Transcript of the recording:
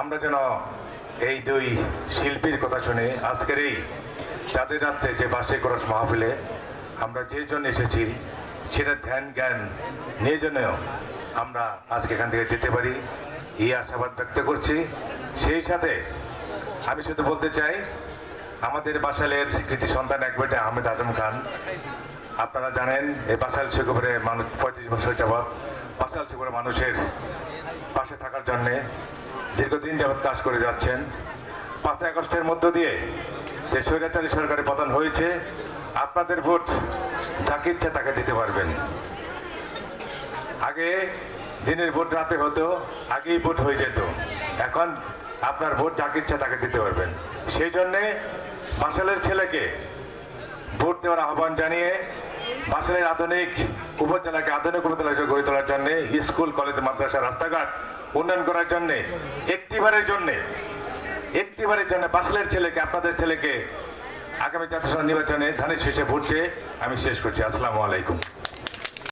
আমরা যেন এই দুই শিল্পীর কথা শুনে আজকের এই যাতে যাচ্ছে যে বার্ষিক কোরাস মাহফিলে আমরা যে জন্য এসেছি সেটা ধ্যান জ্ঞান নিয়ে জন্যও আমরা আজকে এখান থেকে যেতে পারি এই আশাবাদ ব্যক্ত করছি। সেই সাথে আমি শুধু বলতে চাই আমাদের বাসালের কৃতি সন্তান এক বেটে আহমেদ আজম খান, আপনারা জানেন এই বাসাল শিখরে মানুষ 35 বছর যাবৎ বাসাল শিখরে মানুষের পাশে থাকার জন্যে দীর্ঘদিন যাবৎ কাজ করে যাচ্ছেন। 5 আগস্টের মধ্য দিয়ে যে স্বৈরাচারী সরকারের পতন হয়েছে, আপনাদের ভোট যাকে ইচ্ছা তাকে দিতে পারবেন। আগে দিনের ভোট রাতে হতো, আগেই ভোট হয়ে যেত, এখন আপনার ভোট যাকে ইচ্ছা তাকে দিতে পারবেন। সেই জন্যে বাসালের ছেলেকে ভোট দেওয়ার আহ্বান জানিয়ে বাসালের আধুনিক উপজেলাকে আধুনিক উপজেলা গড়ে তোলার জন্য স্কুল কলেজ মাদ্রাসা রাস্তাঘাট উন্নয়ন করার জন্য একটিবারের জন্য বাসালের ছেলেকে আপনাদের ছেলেকে আগামী জাতীয় সংসদ নির্বাচনে ধানের শীষে ভোট চেয়ে আমি শেষ করছি। আসসালামু আলাইকুম।